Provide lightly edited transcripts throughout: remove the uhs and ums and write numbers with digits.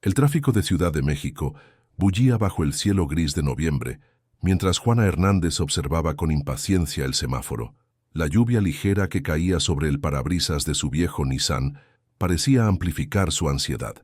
El tráfico de Ciudad de México bullía bajo el cielo gris de noviembre, mientras Juana Hernández observaba con impaciencia el semáforo. La lluvia ligera que caía sobre el parabrisas de su viejo Nissan parecía amplificar su ansiedad.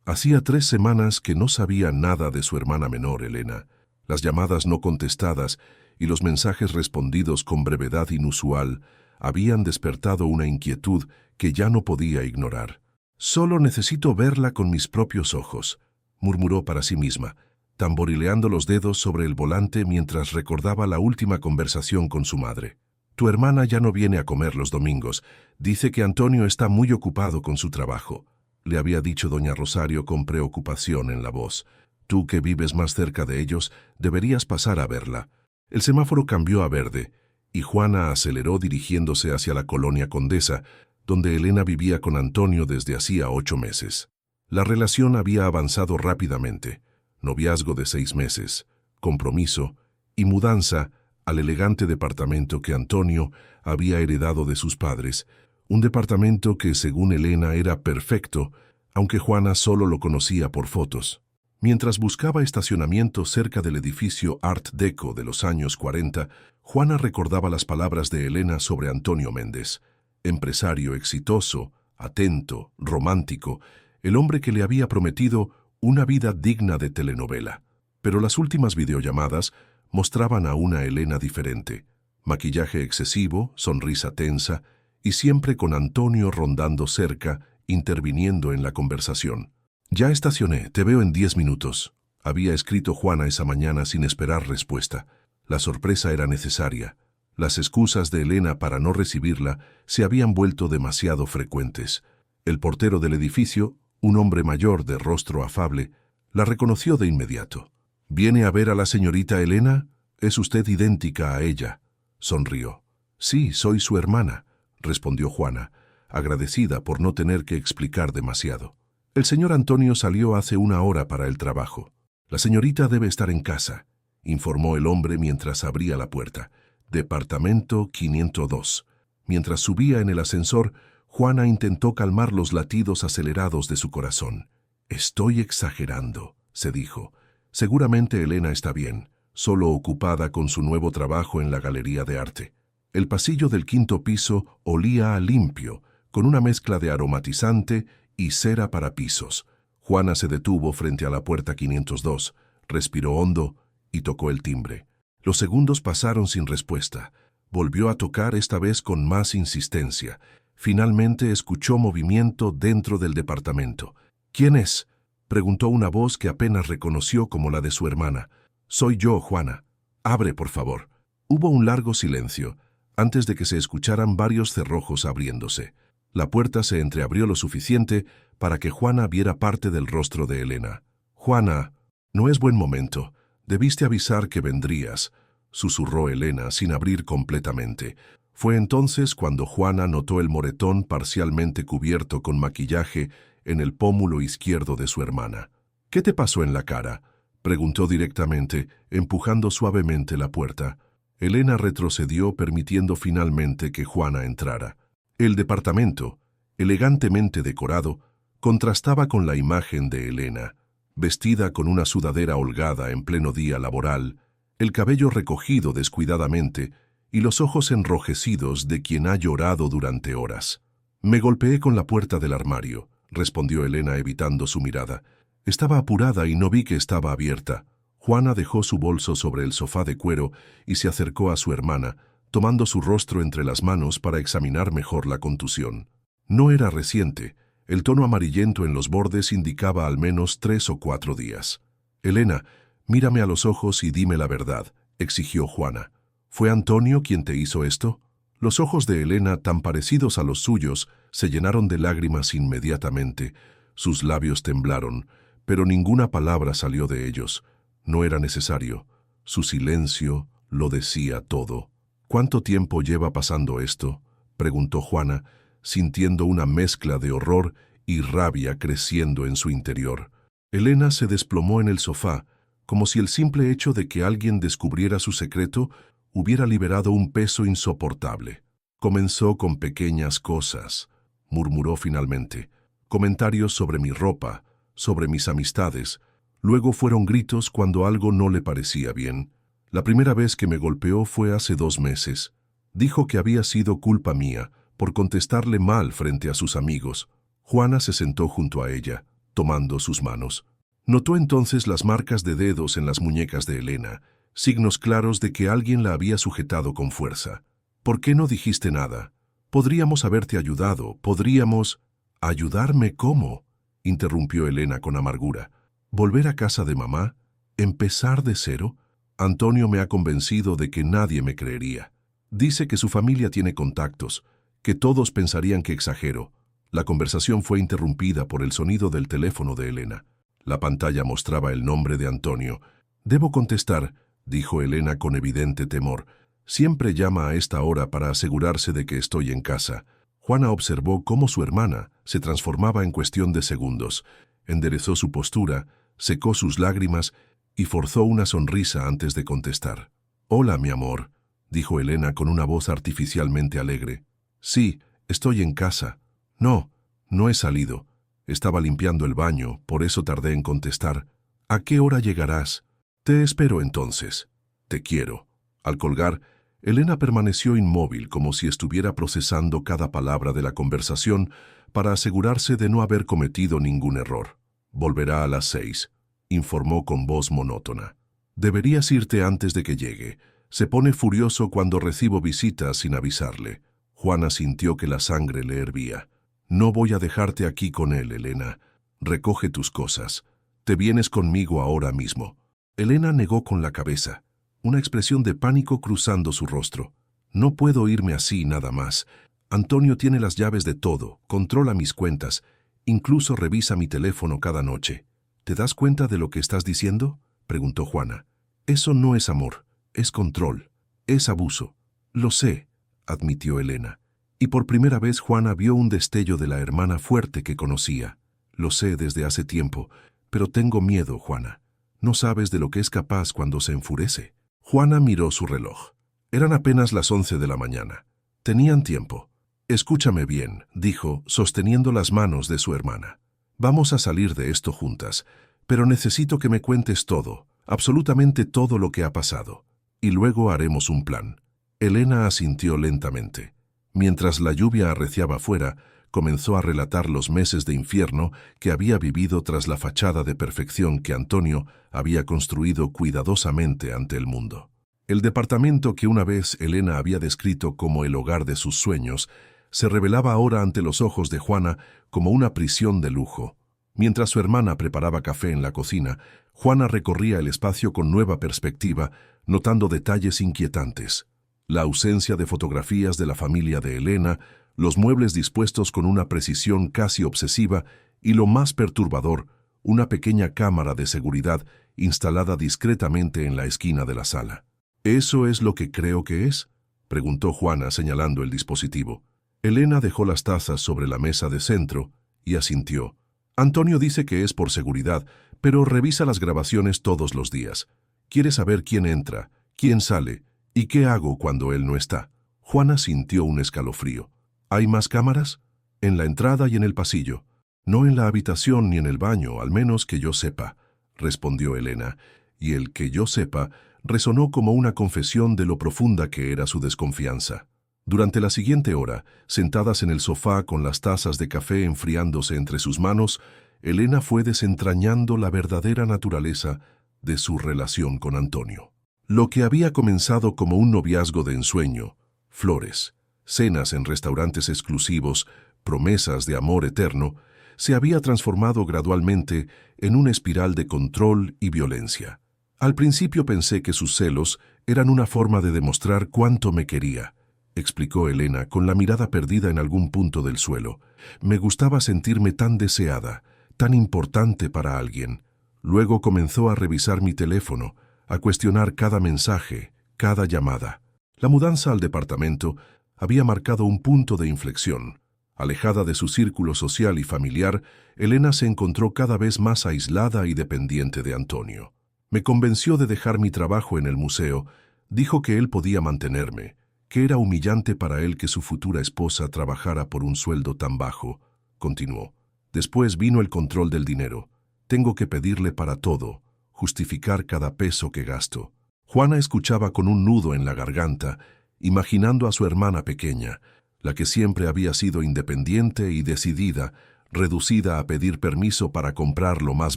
Hacía 3 semanas que no sabía nada de su hermana menor, Elena. Las llamadas no contestadas y los mensajes respondidos con brevedad inusual habían despertado una inquietud que ya no podía ignorar. «Solo necesito verla con mis propios ojos», murmuró para sí misma, tamborileando los dedos sobre el volante mientras recordaba la última conversación con su madre. «Tu hermana ya no viene a comer los domingos. Dice que Antonio está muy ocupado con su trabajo», le había dicho doña Rosario con preocupación en la voz. «Tú, que vives más cerca de ellos, deberías pasar a verla». El semáforo cambió a verde, y Juana aceleró dirigiéndose hacia la colonia Condesa, donde Elena vivía con Antonio desde hacía 8 meses. La relación había avanzado rápidamente. Noviazgo de 6 meses, compromiso y mudanza al elegante departamento que Antonio había heredado de sus padres, un departamento que, según Elena, era perfecto, aunque Juana solo lo conocía por fotos. Mientras buscaba estacionamiento cerca del edificio Art Deco de los años 40, Juana recordaba las palabras de Elena sobre Antonio Méndez, empresario exitoso, atento, romántico, el hombre que le había prometido una vida digna de telenovela. Pero las últimas videollamadas mostraban a una Elena diferente. Maquillaje excesivo, sonrisa tensa, y siempre con Antonio rondando cerca, interviniendo en la conversación. «Ya estacioné, te veo en 10 minutos», había escrito Juana esa mañana sin esperar respuesta. La sorpresa era necesaria. Las excusas de Elena para no recibirla se habían vuelto demasiado frecuentes. El portero del edificio, un hombre mayor de rostro afable, la reconoció de inmediato. «¿Viene a ver a la señorita Elena? Es usted idéntica a ella», sonrió. «Sí, soy su hermana», respondió Juana, agradecida por no tener que explicar demasiado. «El señor Antonio salió hace 1 hora para el trabajo. La señorita debe estar en casa», informó el hombre mientras abría la puerta. «Departamento 502». Mientras subía en el ascensor, Juana intentó calmar los latidos acelerados de su corazón. «Estoy exagerando», se dijo. «Seguramente Elena está bien, solo ocupada con su nuevo trabajo en la galería de arte». El pasillo del 5º piso olía a limpio, con una mezcla de aromatizante y cera para pisos. Juana se detuvo frente a la puerta 502, respiró hondo y tocó el timbre. Los segundos pasaron sin respuesta. Volvió a tocar, esta vez con más insistencia. Finalmente escuchó movimiento dentro del departamento. «¿Quién es?», preguntó una voz que apenas reconoció como la de su hermana. «Soy yo, Juana. Abre, por favor». Hubo un largo silencio, antes de que se escucharan varios cerrojos abriéndose. La puerta se entreabrió lo suficiente para que Juana viera parte del rostro de Elena. «Juana, no es buen momento. Debiste avisar que vendrías», susurró Elena sin abrir completamente. Fue entonces cuando Juana notó el moretón parcialmente cubierto con maquillaje en el pómulo izquierdo de su hermana. «¿Qué te pasó en la cara?», preguntó directamente, empujando suavemente la puerta. Elena retrocedió, permitiendo finalmente que Juana entrara. El departamento, elegantemente decorado, contrastaba con la imagen de Elena, vestida con una sudadera holgada en pleno día laboral, el cabello recogido descuidadamente y los ojos enrojecidos de quien ha llorado durante horas. «Me golpeé con la puerta del armario», respondió Elena evitando su mirada. «Estaba apurada y no vi que estaba abierta». Juana dejó su bolso sobre el sofá de cuero y se acercó a su hermana, tomando su rostro entre las manos para examinar mejor la contusión. No era reciente. El tono amarillento en los bordes indicaba al menos 3 o 4 días. «Elena, mírame a los ojos y dime la verdad», exigió Juana. «¿Fue Antonio quien te hizo esto?». Los ojos de Elena, tan parecidos a los suyos, se llenaron de lágrimas inmediatamente. Sus labios temblaron, pero ninguna palabra salió de ellos. No era necesario. Su silencio lo decía todo. «¿Cuánto tiempo lleva pasando esto?», preguntó Juana, sintiendo una mezcla de horror y rabia creciendo en su interior. Elena se desplomó en el sofá, como si el simple hecho de que alguien descubriera su secreto hubiera liberado un peso insoportable. «Comenzó con pequeñas cosas», murmuró finalmente. «Comentarios sobre mi ropa, sobre mis amistades. Luego fueron gritos cuando algo no le parecía bien. La primera vez que me golpeó fue hace 2 meses. Dijo que había sido culpa mía por contestarle mal frente a sus amigos. Juana se sentó junto a ella, tomando sus manos. Notó entonces las marcas de dedos en las muñecas de Elena, signos claros de que alguien la había sujetado con fuerza. ¿Por qué no dijiste nada? Podríamos haberte ayudado, podríamos... ¿Ayudarme cómo?, interrumpió Elena con amargura. ¿Volver a casa de mamá? ¿Empezar de cero? Antonio me ha convencido de que nadie me creería. Dice que su familia tiene contactos, que todos pensarían que exagero. La conversación fue interrumpida por el sonido del teléfono de Elena. La pantalla mostraba el nombre de Antonio. «Debo contestar», dijo Elena con evidente temor. «Siempre llama a esta hora para asegurarse de que estoy en casa». Juana observó cómo su hermana se transformaba en cuestión de segundos. Enderezó su postura, secó sus lágrimas y forzó una sonrisa antes de contestar. «Hola, mi amor», dijo Elena con una voz artificialmente alegre. «Sí, estoy en casa». «No, no he salido. Estaba limpiando el baño, por eso tardé en contestar». «¿A qué hora llegarás?» «Te espero entonces. Te quiero». Al colgar, Elena permaneció inmóvil como si estuviera procesando cada palabra de la conversación para asegurarse de no haber cometido ningún error. «Volverá a las 6», informó con voz monótona. «Deberías irte antes de que llegue. Se pone furioso cuando recibo visitas sin avisarle». Juana sintió que la sangre le hervía. «No voy a dejarte aquí con él, Elena. Recoge tus cosas. Te vienes conmigo ahora mismo». Elena negó con la cabeza, una expresión de pánico cruzando su rostro. «No puedo irme así nada más. Antonio tiene las llaves de todo, controla mis cuentas, incluso revisa mi teléfono cada noche». «¿Te das cuenta de lo que estás diciendo?», preguntó Juana. «Eso no es amor, es control, es abuso». «Lo sé», admitió Elena. Y por primera vez Juana vio un destello de la hermana fuerte que conocía. «Lo sé desde hace tiempo, pero tengo miedo, Juana. No sabes de lo que es capaz cuando se enfurece». Juana miró su reloj. Eran apenas las 11 de la mañana. Tenían tiempo. «Escúchame bien», dijo, sosteniendo las manos de su hermana. «Vamos a salir de esto juntas, pero necesito que me cuentes todo, absolutamente todo lo que ha pasado. Y luego haremos un plan». Elena asintió lentamente. Mientras la lluvia arreciaba fuera, comenzó a relatar los meses de infierno que había vivido tras la fachada de perfección que Antonio había construido cuidadosamente ante el mundo. El departamento que una vez Elena había descrito como el hogar de sus sueños se revelaba ahora ante los ojos de Juana como una prisión de lujo. Mientras su hermana preparaba café en la cocina, Juana recorría el espacio con nueva perspectiva, notando detalles inquietantes. La ausencia de fotografías de la familia de Elena, los muebles dispuestos con una precisión casi obsesiva y, lo más perturbador, una pequeña cámara de seguridad instalada discretamente en la esquina de la sala. «¿Eso es lo que creo que es?», preguntó Juana señalando el dispositivo. Elena dejó las tazas sobre la mesa de centro y asintió. «Antonio dice que es por seguridad, pero revisa las grabaciones todos los días. Quiere saber quién entra, quién sale y qué hago cuando él no está». Juana sintió un escalofrío. «¿Hay más cámaras?». «En la entrada y en el pasillo. No en la habitación ni en el baño, al menos que yo sepa», respondió Elena, y el «que yo sepa» resonó como una confesión de lo profunda que era su desconfianza. Durante la siguiente hora, sentadas en el sofá con las tazas de café enfriándose entre sus manos, Elena fue desentrañando la verdadera naturaleza de su relación con Antonio. Lo que había comenzado como un noviazgo de ensueño, flores, cenas en restaurantes exclusivos, promesas de amor eterno, se había transformado gradualmente en una espiral de control y violencia. «Al principio pensé que sus celos eran una forma de demostrar cuánto me quería», explicó Elena con la mirada perdida en algún punto del suelo. «Me gustaba sentirme tan deseada, tan importante para alguien. Luego comenzó a revisar mi teléfono, a cuestionar cada mensaje, cada llamada. La mudanza al departamento había marcado un punto de inflexión. Alejada de su círculo social y familiar, Elena se encontró cada vez más aislada y dependiente de Antonio. Me convenció de dejar mi trabajo en el museo, dijo que él podía mantenerme, que era humillante para él que su futura esposa trabajara por un sueldo tan bajo», continuó. «Después vino el control del dinero. Tengo que pedirle para todo, justificar cada peso que gasto. Juana escuchaba con un nudo en la garganta, imaginando a su hermana pequeña, la que siempre había sido independiente y decidida, reducida a pedir permiso para comprar lo más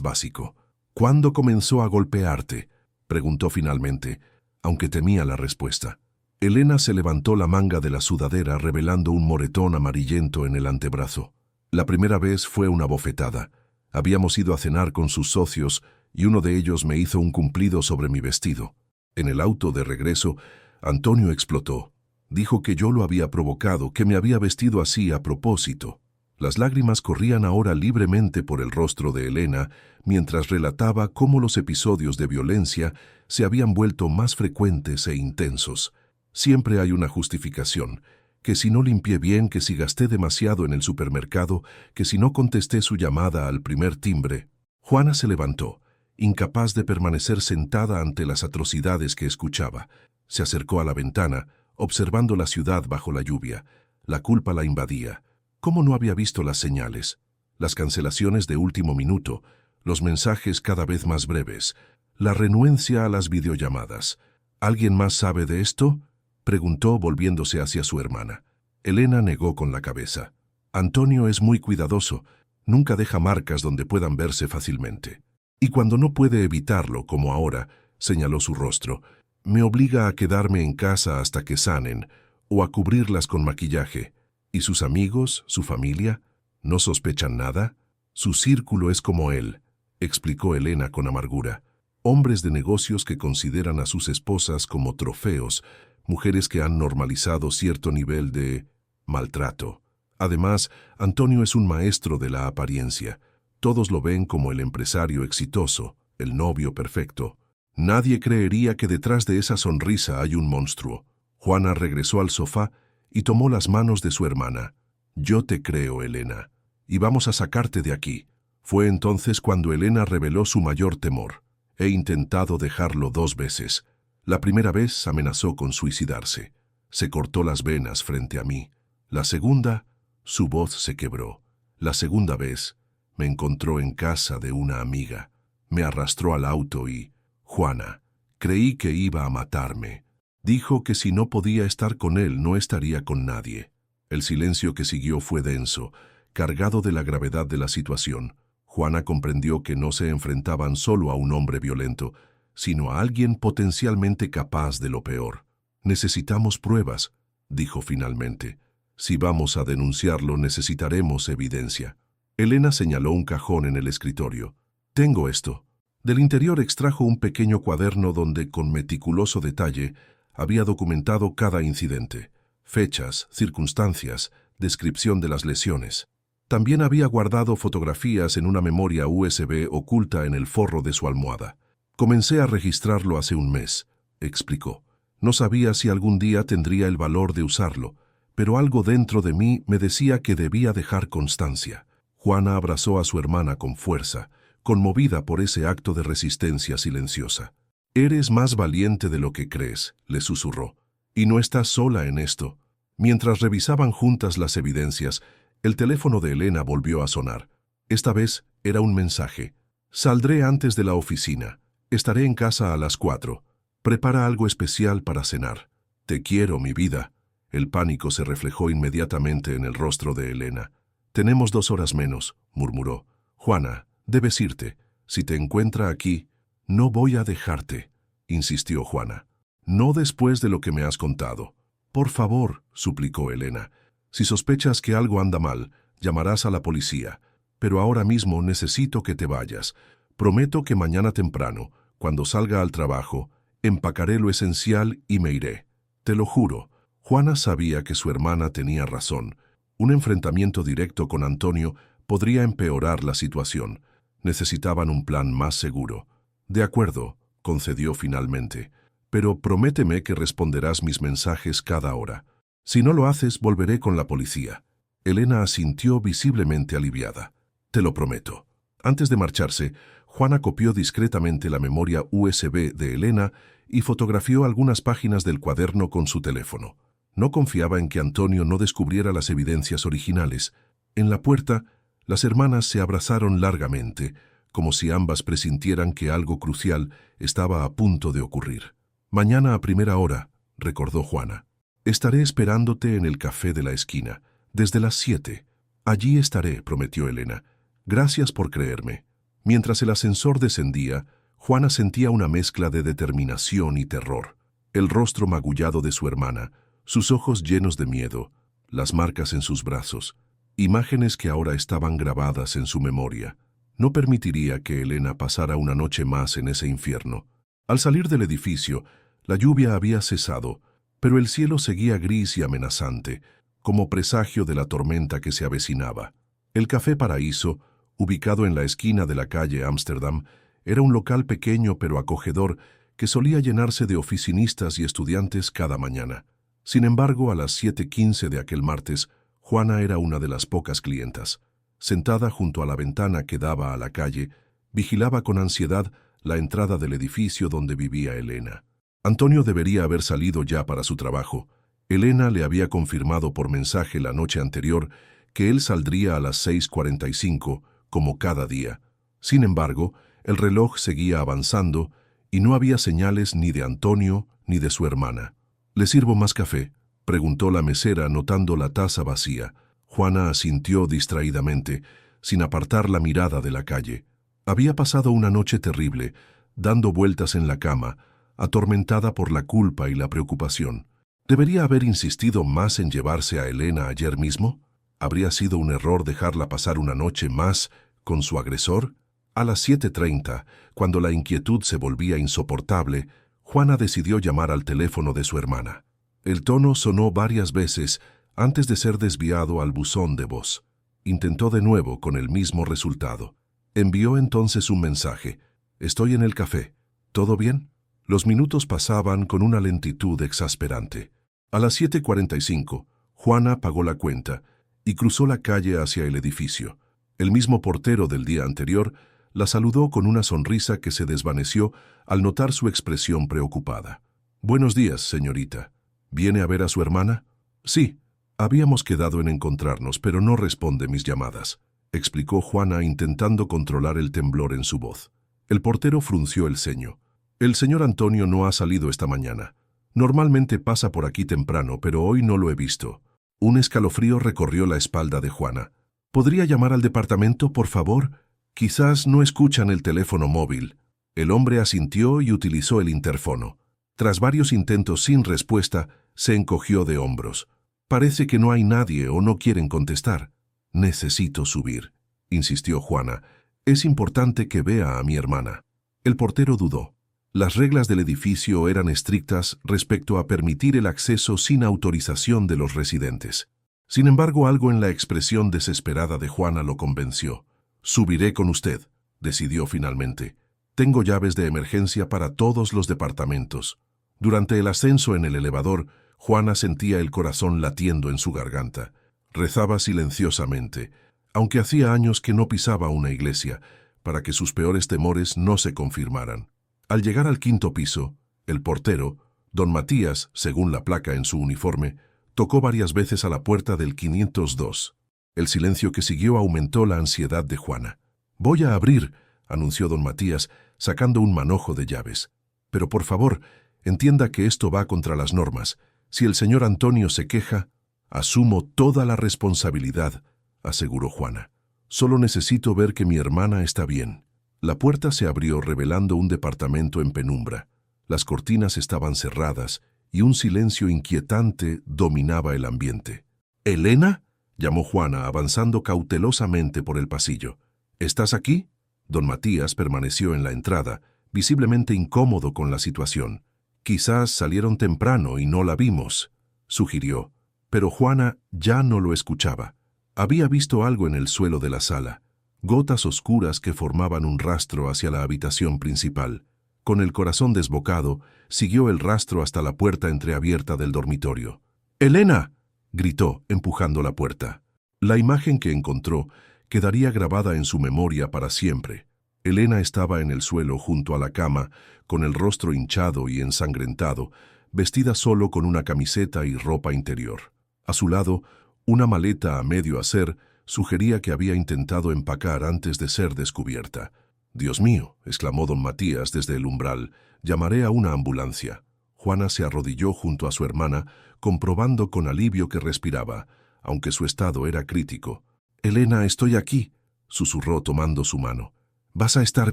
básico. ¿Cuándo comenzó a golpearte?, preguntó finalmente, aunque temía la respuesta. Elena se levantó la manga de la sudadera revelando un moretón amarillento en el antebrazo. La primera vez fue una bofetada. Habíamos ido a cenar con sus socios y uno de ellos me hizo un cumplido sobre mi vestido. En el auto de regreso, Antonio explotó. Dijo que yo lo había provocado, que me había vestido así a propósito. Las lágrimas corrían ahora libremente por el rostro de Elena mientras relataba cómo los episodios de violencia se habían vuelto más frecuentes e intensos. Siempre hay una justificación, que si no limpié bien, que si gasté demasiado en el supermercado, que si no contesté su llamada al primer timbre. Juana se levantó, incapaz de permanecer sentada ante las atrocidades que escuchaba. Se acercó a la ventana, observando la ciudad bajo la lluvia. La culpa la invadía. ¿Cómo no había visto las señales? Las cancelaciones de último minuto, los mensajes cada vez más breves, la renuencia a las videollamadas. ¿Alguien más sabe de esto?, preguntó volviéndose hacia su hermana. Elena negó con la cabeza. Antonio es muy cuidadoso, nunca deja marcas donde puedan verse fácilmente. Y cuando no puede evitarlo, como ahora, señaló su rostro, me obliga a quedarme en casa hasta que sanen, o a cubrirlas con maquillaje. ¿Y sus amigos, su familia, no sospechan nada? Su círculo es como él, explicó Elena con amargura. Hombres de negocios que consideran a sus esposas como trofeos, mujeres que han normalizado cierto nivel de maltrato. Además, Antonio es un maestro de la apariencia. Todos lo ven como el empresario exitoso, el novio perfecto. Nadie creería que detrás de esa sonrisa hay un monstruo. Juana regresó al sofá y tomó las manos de su hermana. Yo te creo, Elena, y vamos a sacarte de aquí. Fue entonces cuando Elena reveló su mayor temor. He intentado dejarlo 2 veces. La primera vez amenazó con suicidarse. Se cortó las venas frente a mí. La segunda, su voz se quebró. La segunda vez, me encontró en casa de una amiga. Me arrastró al auto y, Juana, creí que iba a matarme. Dijo que si no podía estar con él, no estaría con nadie. El silencio que siguió fue denso, cargado de la gravedad de la situación. Juana comprendió que no se enfrentaban solo a un hombre violento, sino a alguien potencialmente capaz de lo peor. Necesitamos pruebas, dijo finalmente. Si vamos a denunciarlo, necesitaremos evidencia. Elena señaló un cajón en el escritorio. Tengo esto. Del interior extrajo un pequeño cuaderno donde, con meticuloso detalle, había documentado cada incidente. Fechas, circunstancias, descripción de las lesiones. También había guardado fotografías en una memoria USB oculta en el forro de su almohada. Comencé a registrarlo hace un mes, explicó. No sabía si algún día tendría el valor de usarlo, pero algo dentro de mí me decía que debía dejar constancia. Juana abrazó a su hermana con fuerza, conmovida por ese acto de resistencia silenciosa. Eres más valiente de lo que crees, le susurró, y no estás sola en esto. Mientras revisaban juntas las evidencias, el teléfono de Elena volvió a sonar. Esta vez era un mensaje. Saldré antes de la oficina. Estaré en casa a las 4. Prepara algo especial para cenar. Te quiero, mi vida. El pánico se reflejó inmediatamente en el rostro de Elena. Tenemos 2 horas menos, murmuró. Juana, debes irte. Si te encuentra aquí, no voy a dejarte, insistió Juana. No después de lo que me has contado. Por favor, suplicó Elena. Si sospechas que algo anda mal, llamarás a la policía. Pero ahora mismo necesito que te vayas. Prometo que mañana temprano, cuando salga al trabajo, empacaré lo esencial y me iré. Te lo juro. Juana sabía que su hermana tenía razón. Un enfrentamiento directo con Antonio podría empeorar la situación. Necesitaban un plan más seguro. De acuerdo, concedió finalmente. Pero prométeme que responderás mis mensajes cada hora. Si no lo haces, volveré con la policía. Elena asintió visiblemente aliviada. Te lo prometo. Antes de marcharse, Juana copió discretamente la memoria USB de Elena y fotografió algunas páginas del cuaderno con su teléfono. No confiaba en que Antonio no descubriera las evidencias originales. En la puerta, las hermanas se abrazaron largamente, como si ambas presintieran que algo crucial estaba a punto de ocurrir. «Mañana a primera hora», recordó Juana. «Estaré esperándote en el café de la esquina, desde las 7. Allí estaré», prometió Elena. «Gracias por creerme». Mientras el ascensor descendía, Juana sentía una mezcla de determinación y terror. El rostro magullado de su hermana, sus ojos llenos de miedo, las marcas en sus brazos, imágenes que ahora estaban grabadas en su memoria. No permitiría que Elena pasara una noche más en ese infierno. Al salir del edificio, la lluvia había cesado, pero el cielo seguía gris y amenazante, como presagio de la tormenta que se avecinaba. El Café Paraíso, ubicado en la esquina de la calle Ámsterdam, era un local pequeño pero acogedor que solía llenarse de oficinistas y estudiantes cada mañana. Sin embargo, a las 7:15 de aquel martes, Juana era una de las pocas clientas. Sentada junto a la ventana que daba a la calle, vigilaba con ansiedad la entrada del edificio donde vivía Elena. Antonio debería haber salido ya para su trabajo. Elena le había confirmado por mensaje la noche anterior que él saldría a las 6:45, como cada día. Sin embargo, el reloj seguía avanzando y no había señales ni de Antonio ni de su hermana. «¿Le sirvo más café?», preguntó la mesera notando la taza vacía. Juana asintió distraídamente, sin apartar la mirada de la calle. Había pasado una noche terrible, dando vueltas en la cama, atormentada por la culpa y la preocupación. ¿Debería haber insistido más en llevarse a Elena ayer mismo? ¿Habría sido un error dejarla pasar una noche más con su agresor? A las 7:30, cuando la inquietud se volvía insoportable, Juana decidió llamar al teléfono de su hermana. El tono sonó varias veces antes de ser desviado al buzón de voz. Intentó de nuevo con el mismo resultado. Envió entonces un mensaje. «Estoy en el café. ¿Todo bien?». Los minutos pasaban con una lentitud exasperante. A las 7:45, Juana pagó la cuenta y cruzó la calle hacia el edificio. El mismo portero del día anterior la saludó con una sonrisa que se desvaneció al notar su expresión preocupada. «Buenos días, señorita. ¿Viene a ver a su hermana?». «Sí, habíamos quedado en encontrarnos, pero no responde mis llamadas», explicó Juana intentando controlar el temblor en su voz. El portero frunció el ceño. «El señor Antonio no ha salido esta mañana. Normalmente pasa por aquí temprano, pero hoy no lo he visto». Un escalofrío recorrió la espalda de Juana. «¿Podría llamar al departamento, por favor? Quizás no escuchan el teléfono móvil». El hombre asintió y utilizó el interfono. Tras varios intentos sin respuesta, se encogió de hombros. «Parece que no hay nadie o no quieren contestar». «Necesito subir», insistió Juana. «Es importante que vea a mi hermana». El portero dudó. Las reglas del edificio eran estrictas respecto a permitir el acceso sin autorización de los residentes. Sin embargo, algo en la expresión desesperada de Juana lo convenció. «Subiré con usted», decidió finalmente. «Tengo llaves de emergencia para todos los departamentos». Durante el ascenso en el elevador, Juana sentía el corazón latiendo en su garganta. Rezaba silenciosamente, aunque hacía años que no pisaba una iglesia, para que sus peores temores no se confirmaran. Al llegar al 5º piso, el portero, don Matías, según la placa en su uniforme, tocó varias veces a la puerta del 502. El silencio que siguió aumentó la ansiedad de Juana. «Voy a abrir», anunció don Matías, sacando un manojo de llaves. «Pero por favor, entienda que esto va contra las normas. Si el señor Antonio se queja, asumo toda la responsabilidad», aseguró Juana. «Solo necesito ver que mi hermana está bien». La puerta se abrió revelando un departamento en penumbra. Las cortinas estaban cerradas y un silencio inquietante dominaba el ambiente. «¿Elena?», llamó Juana, avanzando cautelosamente por el pasillo. «¿Estás aquí?». Don Matías permaneció en la entrada, visiblemente incómodo con la situación. «Quizás salieron temprano y no la vimos», sugirió. Pero Juana ya no lo escuchaba. Había visto algo en el suelo de la sala. Gotas oscuras que formaban un rastro hacia la habitación principal. Con el corazón desbocado, siguió el rastro hasta la puerta entreabierta del dormitorio. «¡Elena!», gritó, empujando la puerta. La imagen que encontró quedaría grabada en su memoria para siempre. Elena estaba en el suelo junto a la cama, con el rostro hinchado y ensangrentado, vestida solo con una camiseta y ropa interior. A su lado, una maleta a medio hacer sugería que había intentado empacar antes de ser descubierta. Dios mío, exclamó don Matías desde el umbral, llamaré a una ambulancia. Juana se arrodilló junto a su hermana, comprobando con alivio que respiraba, aunque su estado era crítico. Elena, estoy aquí, susurró tomando su mano. Vas a estar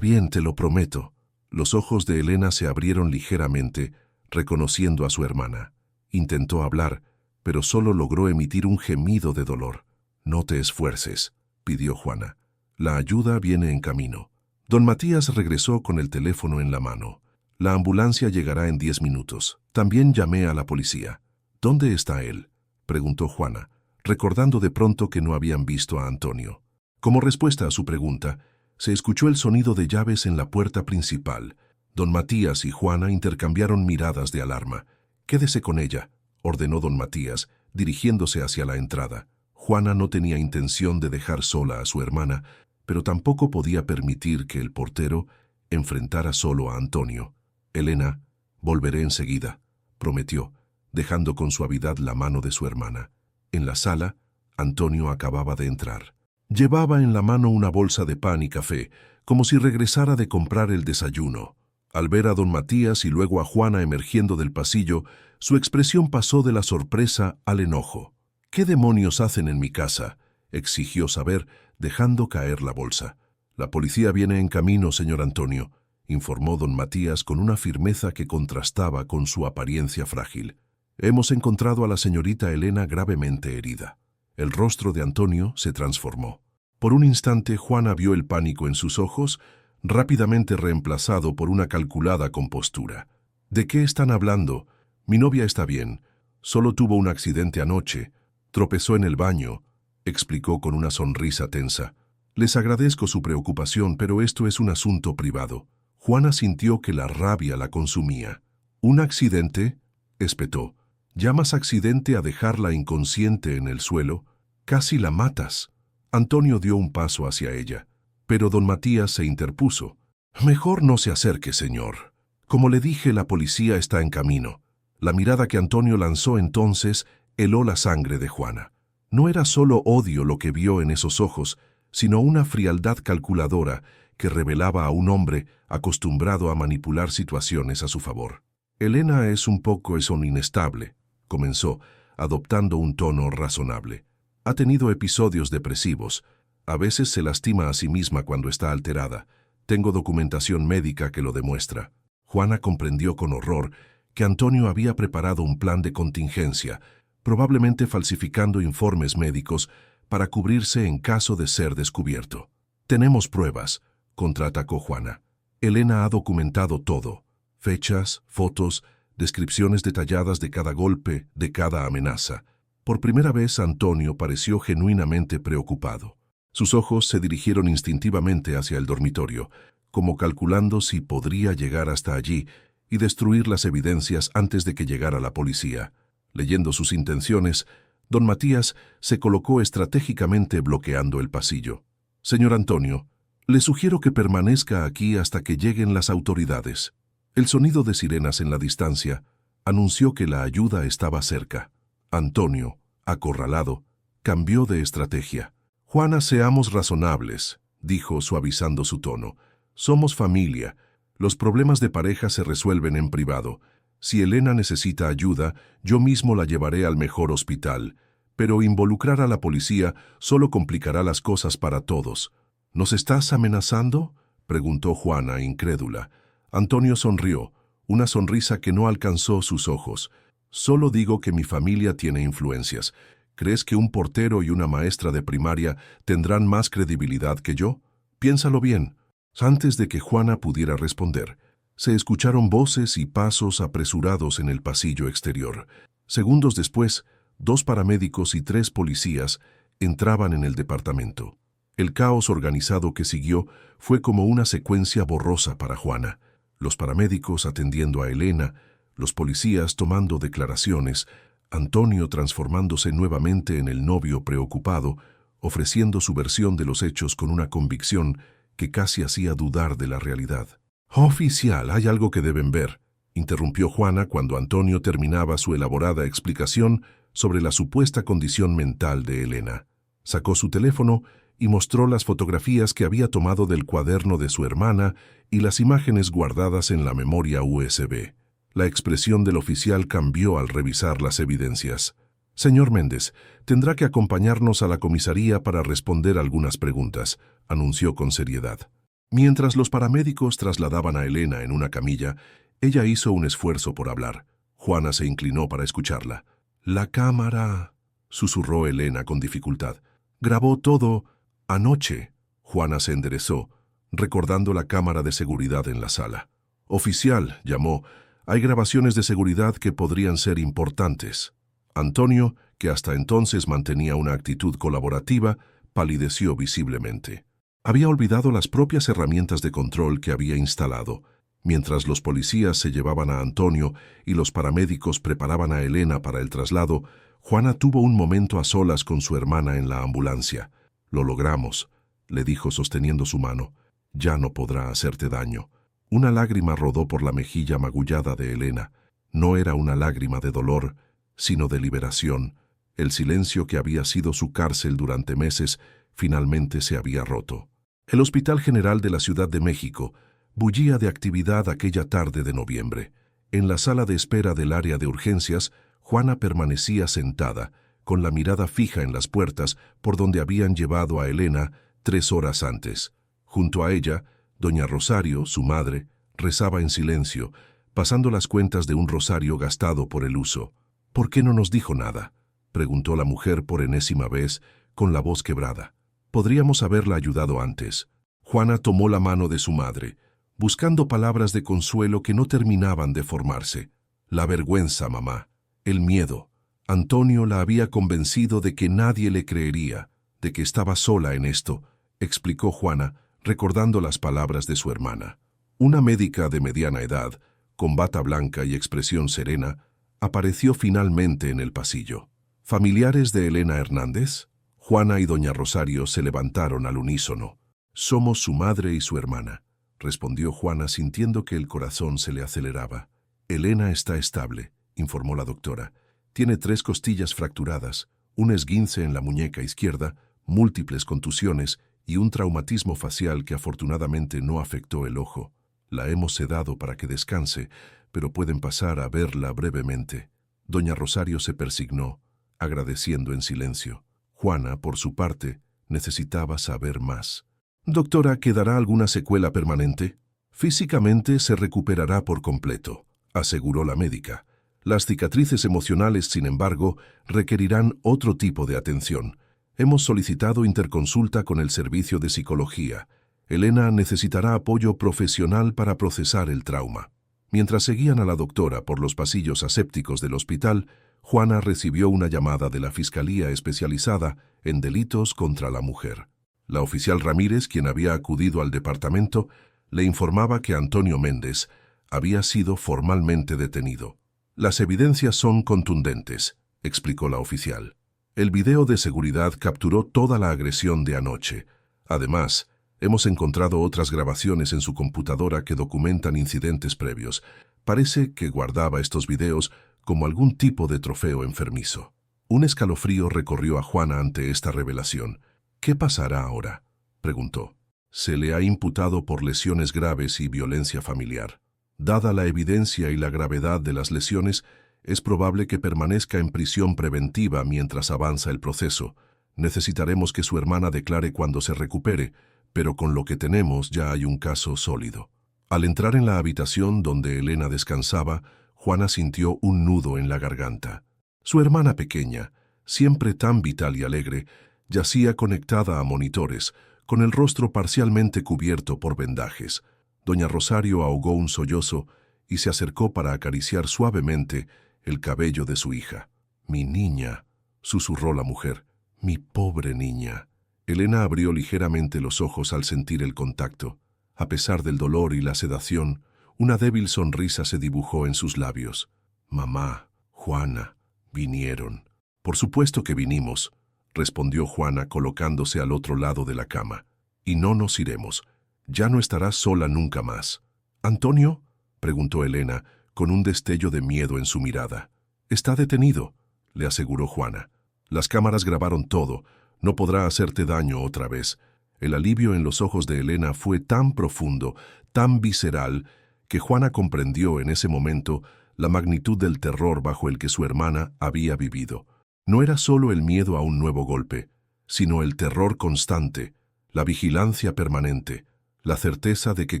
bien, te lo prometo. Los ojos de Elena se abrieron ligeramente, reconociendo a su hermana. Intentó hablar, pero solo logró emitir un gemido de dolor. No te esfuerces, pidió Juana. La ayuda viene en camino. Don Matías regresó con el teléfono en la mano. La ambulancia llegará en 10 minutos. También llamé a la policía. ¿Dónde está él?, preguntó Juana, recordando de pronto que no habían visto a Antonio. Como respuesta a su pregunta, se escuchó el sonido de llaves en la puerta principal. Don Matías y Juana intercambiaron miradas de alarma. «Quédese con ella», ordenó don Matías, dirigiéndose hacia la entrada. Juana no tenía intención de dejar sola a su hermana, pero tampoco podía permitir que el portero enfrentara solo a Antonio. «Elena, volveré enseguida», prometió, dejando con suavidad la mano de su hermana. En la sala, Antonio acababa de entrar. Llevaba en la mano una bolsa de pan y café, como si regresara de comprar el desayuno. Al ver a don Matías y luego a Juana emergiendo del pasillo, su expresión pasó de la sorpresa al enojo. «¿Qué demonios hacen en mi casa?», exigió saber, dejando caer la bolsa. «La policía viene en camino, señor Antonio», informó don Matías con una firmeza que contrastaba con su apariencia frágil. «Hemos encontrado a la señorita Elena gravemente herida». El rostro de Antonio se transformó. Por un instante Juana vio el pánico en sus ojos, rápidamente reemplazado por una calculada compostura. «¿De qué están hablando? Mi novia está bien. Solo tuvo un accidente anoche. Tropezó en el baño», explicó con una sonrisa tensa. «Les agradezco su preocupación, pero esto es un asunto privado». Juana sintió que la rabia la consumía. «¿Un accidente?», espetó. «¿Llamas accidente a dejarla inconsciente en el suelo? Casi la matas». Antonio dio un paso hacia ella, pero don Matías se interpuso. «Mejor no se acerque, señor. Como le dije, la policía está en camino». La mirada que Antonio lanzó entonces heló la sangre de Juana. No era solo odio lo que vio en esos ojos, sino una frialdad calculadora que revelaba a un hombre acostumbrado a manipular situaciones a su favor. «Elena es un poco inestable», comenzó, adoptando un tono razonable. «Ha tenido episodios depresivos. A veces se lastima a sí misma cuando está alterada. Tengo documentación médica que lo demuestra». Juana comprendió con horror que Antonio había preparado un plan de contingencia, probablemente falsificando informes médicos para cubrirse en caso de ser descubierto. «Tenemos pruebas», contraatacó Juana. «Elena ha documentado todo. Fechas, fotos, descripciones detalladas de cada golpe, de cada amenaza». Por primera vez Antonio pareció genuinamente preocupado. Sus ojos se dirigieron instintivamente hacia el dormitorio, como calculando si podría llegar hasta allí y destruir las evidencias antes de que llegara la policía. Leyendo sus intenciones, don Matías se colocó estratégicamente bloqueando el pasillo. «Señor Antonio, le sugiero que permanezca aquí hasta que lleguen las autoridades». El sonido de sirenas en la distancia anunció que la ayuda estaba cerca. Antonio, acorralado, cambió de estrategia. «Juana, seamos razonables», dijo suavizando su tono. «Somos familia. Los problemas de pareja se resuelven en privado. Si Elena necesita ayuda, yo mismo la llevaré al mejor hospital. Pero involucrar a la policía solo complicará las cosas para todos». «¿Nos estás amenazando?», preguntó Juana, incrédula. Antonio sonrió, una sonrisa que no alcanzó sus ojos. «Solo digo que mi familia tiene influencias. ¿Crees que un portero y una maestra de primaria tendrán más credibilidad que yo? Piénsalo bien». Antes de que Juana pudiera responder, se escucharon voces y pasos apresurados en el pasillo exterior. Segundos después, 2 paramédicos y 3 policías entraban en el departamento. El caos organizado que siguió fue como una secuencia borrosa para Juana. Los paramédicos atendiendo a Elena, los policías tomando declaraciones, Antonio transformándose nuevamente en el novio preocupado, ofreciendo su versión de los hechos con una convicción que casi hacía dudar de la realidad. «Oficial, hay algo que deben ver», interrumpió Juana cuando Antonio terminaba su elaborada explicación sobre la supuesta condición mental de Elena. Sacó su teléfono y mostró las fotografías que había tomado del cuaderno de su hermana y las imágenes guardadas en la memoria USB. La expresión del oficial cambió al revisar las evidencias. «Señor Méndez, tendrá que acompañarnos a la comisaría para responder algunas preguntas», anunció con seriedad. Mientras los paramédicos trasladaban a Elena en una camilla, ella hizo un esfuerzo por hablar. Juana se inclinó para escucharla. «La cámara», susurró Elena con dificultad. «Grabó todo anoche». Juana se enderezó, recordando la cámara de seguridad en la sala. «Oficial», llamó, «hay grabaciones de seguridad que podrían ser importantes». Antonio, que hasta entonces mantenía una actitud colaborativa, palideció visiblemente. Había olvidado las propias herramientas de control que había instalado. Mientras los policías se llevaban a Antonio y los paramédicos preparaban a Elena para el traslado, Juana tuvo un momento a solas con su hermana en la ambulancia. «Lo logramos», le dijo sosteniendo su mano. «Ya no podrá hacerte daño». Una lágrima rodó por la mejilla magullada de Elena. No era una lágrima de dolor, sino de liberación. El silencio que había sido su cárcel durante meses finalmente se había roto. El Hospital General de la Ciudad de México bullía de actividad aquella tarde de noviembre. En la sala de espera del área de urgencias, Juana permanecía sentada, con la mirada fija en las puertas por donde habían llevado a Elena 3 horas antes. Junto a ella, doña Rosario, su madre, rezaba en silencio, pasando las cuentas de un rosario gastado por el uso. «¿Por qué no nos dijo nada?», preguntó la mujer por enésima vez, con la voz quebrada. «Podríamos haberla ayudado antes». Juana tomó la mano de su madre, buscando palabras de consuelo que no terminaban de formarse. La vergüenza, mamá, el miedo. Antonio la había convencido de que nadie le creería, de que estaba sola en esto, explicó Juana, recordando las palabras de su hermana. Una médica de mediana edad, con bata blanca y expresión serena, apareció finalmente en el pasillo. «¿Familiares de Elena Hernández?». Juana y doña Rosario se levantaron al unísono. «Somos su madre y su hermana», respondió Juana sintiendo que el corazón se le aceleraba. «Elena está estable», informó la doctora. «Tiene 3 costillas fracturadas, un esguince en la muñeca izquierda, múltiples contusiones y un traumatismo facial que afortunadamente no afectó el ojo. La hemos sedado para que descanse, pero pueden pasar a verla brevemente». Doña Rosario se persignó, agradeciendo en silencio. Juana, por su parte, necesitaba saber más. «Doctora, ¿quedará alguna secuela permanente?». «Físicamente se recuperará por completo», aseguró la médica. «Las cicatrices emocionales, sin embargo, requerirán otro tipo de atención. Hemos solicitado interconsulta con el servicio de psicología. Elena necesitará apoyo profesional para procesar el trauma». Mientras seguían a la doctora por los pasillos asépticos del hospital, Juana recibió una llamada de la Fiscalía Especializada en Delitos contra la Mujer. La oficial Ramírez, quien había acudido al departamento, le informaba que Antonio Méndez había sido formalmente detenido. «Las evidencias son contundentes», explicó la oficial. «El video de seguridad capturó toda la agresión de anoche. Además, hemos encontrado otras grabaciones en su computadora que documentan incidentes previos. Parece que guardaba estos videos como algún tipo de trofeo enfermizo». Un escalofrío recorrió a Juana ante esta revelación. «¿Qué pasará ahora?», preguntó. «Se le ha imputado por lesiones graves y violencia familiar. Dada la evidencia y la gravedad de las lesiones, es probable que permanezca en prisión preventiva mientras avanza el proceso. Necesitaremos que su hermana declare cuando se recupere, pero con lo que tenemos ya hay un caso sólido». Al entrar en la habitación donde Elena descansaba, Juana sintió un nudo en la garganta. Su hermana pequeña, siempre tan vital y alegre, yacía conectada a monitores, con el rostro parcialmente cubierto por vendajes. Doña Rosario ahogó un sollozo y se acercó para acariciar suavemente el cabello de su hija. «Mi niña», susurró la mujer, «mi pobre niña». Elena abrió ligeramente los ojos al sentir el contacto. A pesar del dolor y la sedación, una débil sonrisa se dibujó en sus labios. «Mamá, Juana, vinieron». «Por supuesto que vinimos», respondió Juana colocándose al otro lado de la cama. «Y no nos iremos. Ya no estarás sola nunca más». «¿Antonio?», preguntó Elena, con un destello de miedo en su mirada. «Está detenido», le aseguró Juana. «Las cámaras grabaron todo. No podrá hacerte daño otra vez. El alivio en los ojos de Elena fue tan profundo, tan visceral, que Juana comprendió en ese momento la magnitud del terror bajo el que su hermana había vivido. No era solo el miedo a un nuevo golpe, sino el terror constante, la vigilancia permanente, la certeza de que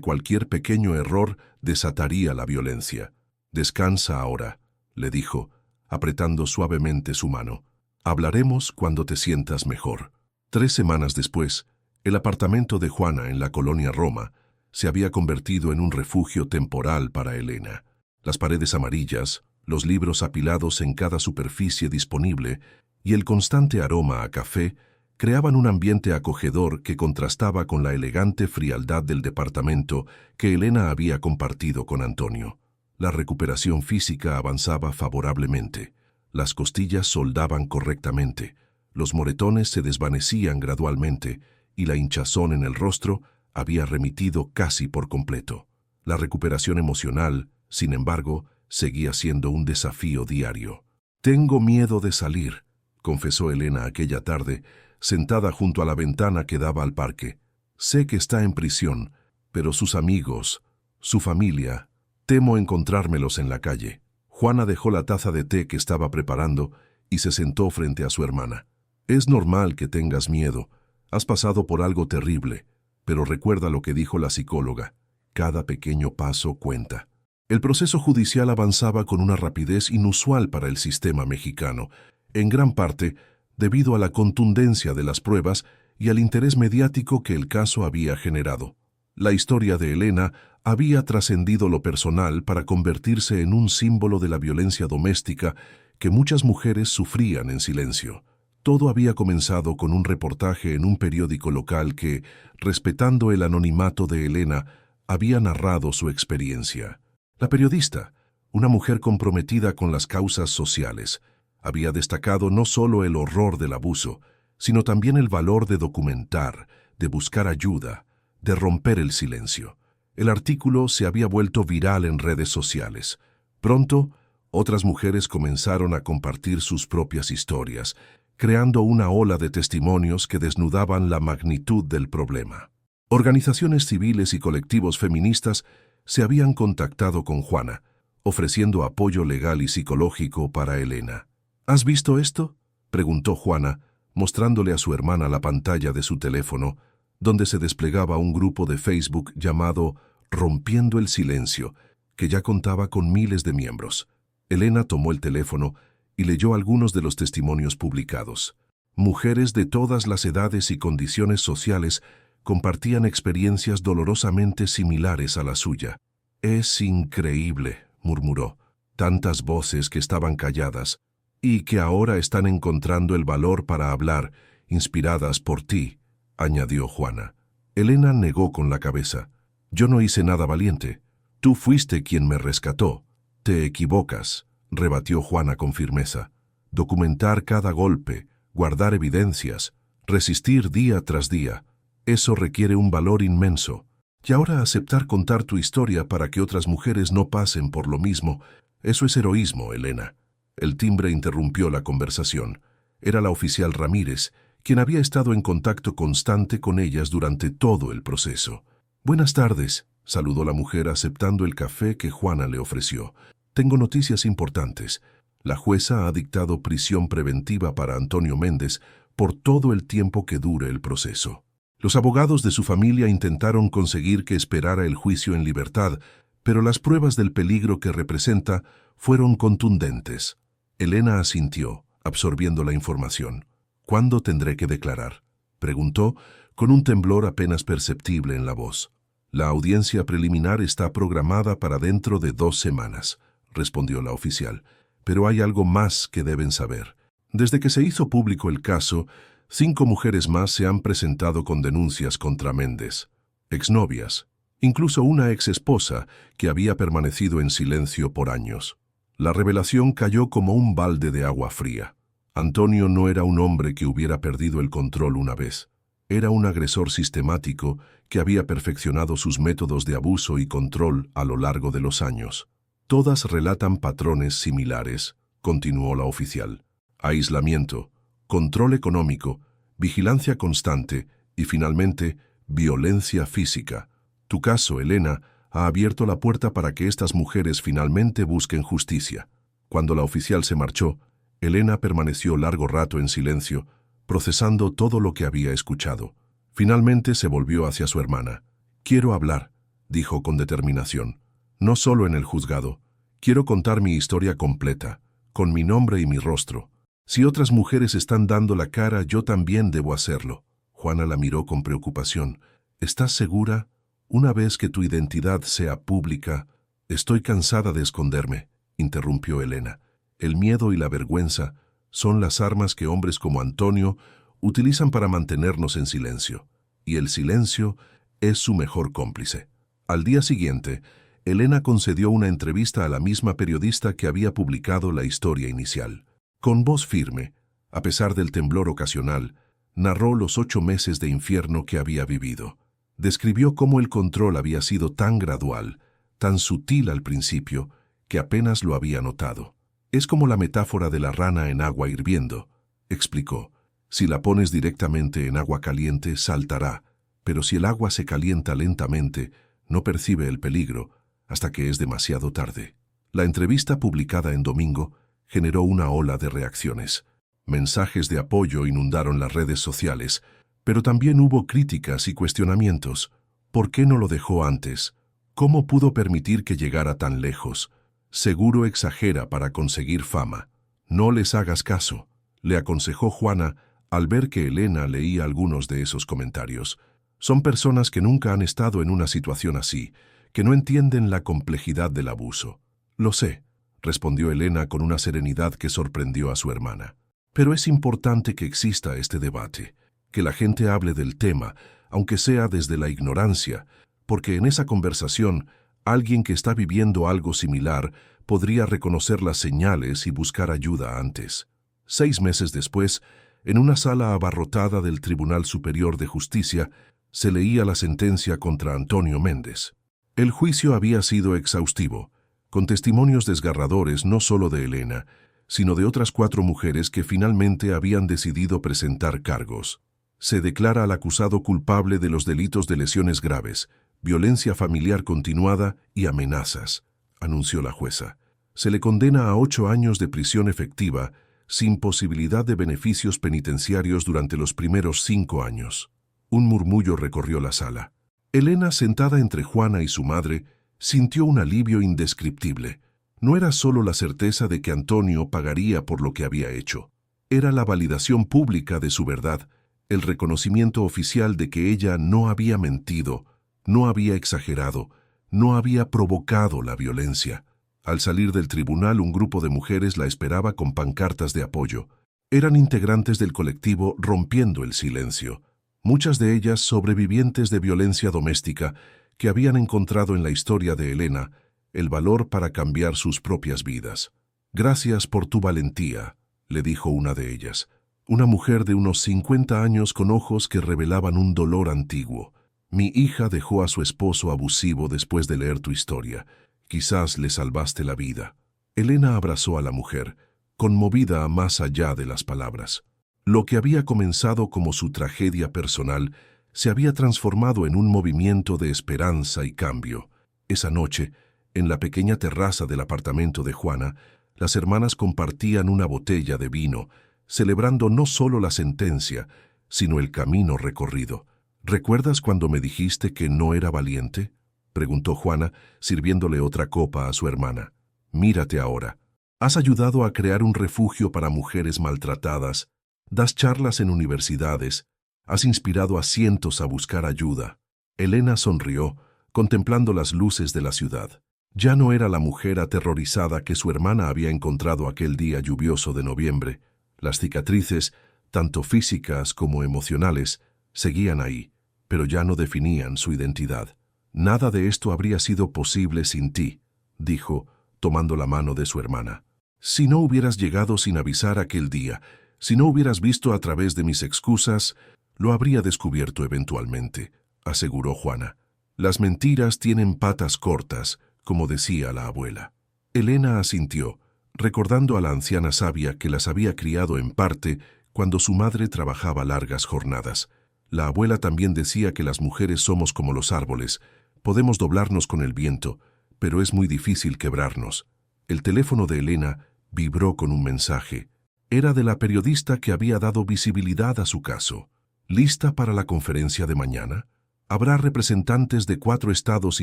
cualquier pequeño error desataría la violencia. «Descansa ahora», le dijo, apretando suavemente su mano. «Hablaremos cuando te sientas mejor». 3 semanas después, el apartamento de Juana en la colonia Roma se había convertido en un refugio temporal para Elena. Las paredes amarillas, los libros apilados en cada superficie disponible y el constante aroma a café creaban un ambiente acogedor que contrastaba con la elegante frialdad del departamento que Elena había compartido con Antonio. La recuperación física avanzaba favorablemente. Las costillas soldaban correctamente, los moretones se desvanecían gradualmente y la hinchazón en el rostro había remitido casi por completo. La recuperación emocional, sin embargo, seguía siendo un desafío diario. «Tengo miedo de salir», confesó Elena aquella tarde, sentada junto a la ventana que daba al parque. «Sé que está en prisión, pero sus amigos, su familia, temo encontrármelos en la calle». Juana dejó la taza de té que estaba preparando y se sentó frente a su hermana. «Es normal que tengas miedo. Has pasado por algo terrible, pero recuerda lo que dijo la psicóloga. Cada pequeño paso cuenta». El proceso judicial avanzaba con una rapidez inusual para el sistema mexicano, en gran parte debido a la contundencia de las pruebas y al interés mediático que el caso había generado. La historia de Elena había trascendido lo personal para convertirse en un símbolo de la violencia doméstica que muchas mujeres sufrían en silencio. Todo había comenzado con un reportaje en un periódico local que, respetando el anonimato de Elena, había narrado su experiencia. La periodista, una mujer comprometida con las causas sociales, había destacado no solo el horror del abuso, sino también el valor de documentar, de buscar ayuda, de romper el silencio. El artículo se había vuelto viral en redes sociales. Pronto, otras mujeres comenzaron a compartir sus propias historias, creando una ola de testimonios que desnudaban la magnitud del problema. Organizaciones civiles y colectivos feministas se habían contactado con Juana, ofreciendo apoyo legal y psicológico para Elena. «¿Has visto esto?», preguntó Juana, mostrándole a su hermana la pantalla de su teléfono, donde se desplegaba un grupo de Facebook llamado Rompiendo el Silencio, que ya contaba con miles de miembros. Elena tomó el teléfono y leyó algunos de los testimonios publicados. Mujeres de todas las edades y condiciones sociales compartían experiencias dolorosamente similares a la suya. «Es increíble», murmuró, «tantas voces que estaban calladas y que ahora están encontrando el valor para hablar, inspiradas por ti», añadió Juana. Elena negó con la cabeza. «Yo no hice nada valiente. Tú fuiste quien me rescató». «Te equivocas», rebatió Juana con firmeza. «Documentar cada golpe, guardar evidencias, resistir día tras día, eso requiere un valor inmenso. Y ahora aceptar contar tu historia para que otras mujeres no pasen por lo mismo, eso es heroísmo, Elena». El timbre interrumpió la conversación. Era la oficial Ramírez, quien había estado en contacto constante con ellas durante todo el proceso. «Buenas tardes», saludó la mujer aceptando el café que Juana le ofreció. «Tengo noticias importantes. La jueza ha dictado prisión preventiva para Antonio Méndez por todo el tiempo que dure el proceso». Los abogados de su familia intentaron conseguir que esperara el juicio en libertad, pero las pruebas del peligro que representa fueron contundentes. Elena asintió, absorbiendo la información. «¿Cuándo tendré que declarar?», preguntó, con un temblor apenas perceptible en la voz. «La audiencia preliminar está programada para dentro de 2 semanas», respondió la oficial. «Pero hay algo más que deben saber. Desde que se hizo público el caso, 5 mujeres más se han presentado con denuncias contra Méndez, exnovias, incluso una exesposa que había permanecido en silencio por años. La revelación cayó como un balde de agua fría. Antonio no era un hombre que hubiera perdido el control una vez. Era un agresor sistemático que había perfeccionado sus métodos de abuso y control a lo largo de los años. Todas relatan patrones similares, continuó la oficial. Aislamiento, control económico vigilancia constante y, finalmente, violencia física. Tu caso, Elena, ha abierto la puerta para que estas mujeres finalmente busquen justicia. Cuando la oficial se marchó, Elena permaneció largo rato en silencio, procesando todo lo que había escuchado. Finalmente se volvió hacia su hermana. «Quiero hablar», dijo con determinación. «No solo en el juzgado. Quiero contar mi historia completa, con mi nombre y mi rostro. Si otras mujeres están dando la cara, yo también debo hacerlo». Juana la miró con preocupación. «¿Estás segura? Una vez que tu identidad sea pública...» «Estoy cansada de esconderme», interrumpió Elena. «El miedo y la vergüenza son las armas que hombres como Antonio utilizan para mantenernos en silencio. Y el silencio es su mejor cómplice». Al día siguiente, Elena concedió una entrevista a la misma periodista que había publicado la historia inicial. Con voz firme, a pesar del temblor ocasional, narró los 8 meses de infierno que había vivido. Describió cómo el control había sido tan gradual, tan sutil al principio, que apenas lo había notado. «Es como la metáfora de la rana en agua hirviendo», explicó. «Si la pones directamente en agua caliente, saltará, pero si el agua se calienta lentamente, no percibe el peligro hasta que es demasiado tarde». La entrevista, publicada en domingo, generó una ola de reacciones. Mensajes de apoyo inundaron las redes sociales, pero también hubo críticas y cuestionamientos. ¿Por qué no lo dejó antes? ¿Cómo pudo permitir que llegara tan lejos? Seguro exagera para conseguir fama. «No les hagas caso», le aconsejó Juana al ver que Elena leía algunos de esos comentarios. «Son personas que nunca han estado en una situación así, que no entienden la complejidad del abuso». «Lo sé», respondió Elena con una serenidad que sorprendió a su hermana. «Pero es importante que exista este debate, que la gente hable del tema, aunque sea desde la ignorancia, porque en esa conversación, alguien que está viviendo algo similar podría reconocer las señales y buscar ayuda antes». 6 meses después, en una sala abarrotada del Tribunal Superior de Justicia, se leía la sentencia contra Antonio Méndez. El juicio había sido exhaustivo, con testimonios desgarradores no solo de Elena, sino de otras 4 mujeres que finalmente habían decidido presentar cargos. Se declara al acusado culpable de los delitos de lesiones graves, violencia familiar continuada y amenazas, anunció la jueza. Se le condena a 8 años de prisión efectiva, sin posibilidad de beneficios penitenciarios durante los primeros 5 años. Un murmullo recorrió la sala. Elena, sentada entre Juana y su madre, sintió un alivio indescriptible. No era solo la certeza de que Antonio pagaría por lo que había hecho. Era la validación pública de su verdad, el reconocimiento oficial de que ella no había mentido, no había exagerado, no había provocado la violencia. Al salir del tribunal, un grupo de mujeres la esperaba con pancartas de apoyo. Eran integrantes del colectivo Rompiendo el Silencio, muchas de ellas sobrevivientes de violencia doméstica que habían encontrado en la historia de Elena el valor para cambiar sus propias vidas. «Gracias por tu valentía», le dijo una de ellas, una mujer de unos 50 años con ojos que revelaban un dolor antiguo. «Mi hija dejó a su esposo abusivo después de leer tu historia. Quizás le salvaste la vida». Elena abrazó a la mujer, conmovida más allá de las palabras. Lo que había comenzado como su tragedia personal se había transformado en un movimiento de esperanza y cambio. Esa noche, en la pequeña terraza del apartamento de Juana, las hermanas compartían una botella de vino, celebrando no solo la sentencia, sino el camino recorrido. «¿Recuerdas cuando me dijiste que no era valiente?», preguntó Juana, sirviéndole otra copa a su hermana. «Mírate ahora. Has ayudado a crear un refugio para mujeres maltratadas, das charlas en universidades, has inspirado a cientos a buscar ayuda». Elena sonrió, contemplando las luces de la ciudad. Ya no era la mujer aterrorizada que su hermana había encontrado aquel día lluvioso de noviembre. Las cicatrices, tanto físicas como emocionales, seguían ahí, pero ya no definían su identidad. «Nada de esto habría sido posible sin ti», dijo, tomando la mano de su hermana. «Si no hubieras llegado sin avisar aquel día, si no hubieras visto a través de mis excusas, lo habría descubierto eventualmente», aseguró Juana. «Las mentiras tienen patas cortas», como decía la abuela. Elena asintió, recordando a la anciana sabia que las había criado en parte cuando su madre trabajaba largas jornadas. La abuela también decía que las mujeres somos como los árboles, podemos doblarnos con el viento, pero es muy difícil quebrarnos. El teléfono de Elena vibró con un mensaje. Era de la periodista que había dado visibilidad a su caso. ¿Lista para la conferencia de mañana? Habrá representantes de 4 estados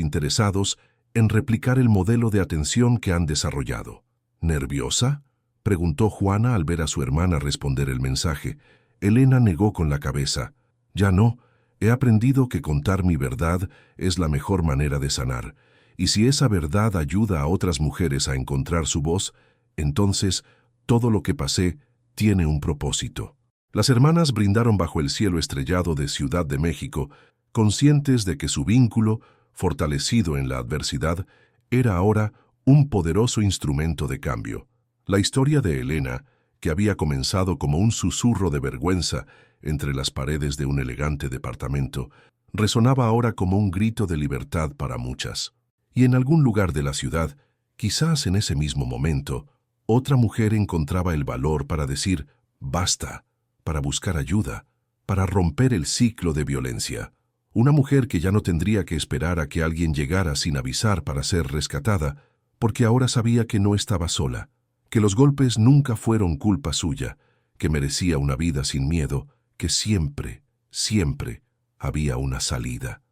interesados en replicar el modelo de atención que han desarrollado. ¿Nerviosa?, preguntó Juana al ver a su hermana responder el mensaje. Elena negó con la cabeza. Ya no, he aprendido que contar mi verdad es la mejor manera de sanar, y si esa verdad ayuda a otras mujeres a encontrar su voz, entonces todo lo que pasé tiene un propósito. Las hermanas brindaron bajo el cielo estrellado de Ciudad de México, conscientes de que su vínculo, fortalecido en la adversidad, era ahora un poderoso instrumento de cambio. La historia de Elena, que había comenzado como un susurro de vergüenza entre las paredes de un elegante departamento, resonaba ahora como un grito de libertad para muchas. Y en algún lugar de la ciudad, quizás en ese mismo momento, otra mujer encontraba el valor para decir «basta», para buscar ayuda, para romper el ciclo de violencia. Una mujer que ya no tendría que esperar a que alguien llegara sin avisar para ser rescatada, porque ahora sabía que no estaba sola, que los golpes nunca fueron culpa suya, que merecía una vida sin miedo, que siempre, siempre había una salida.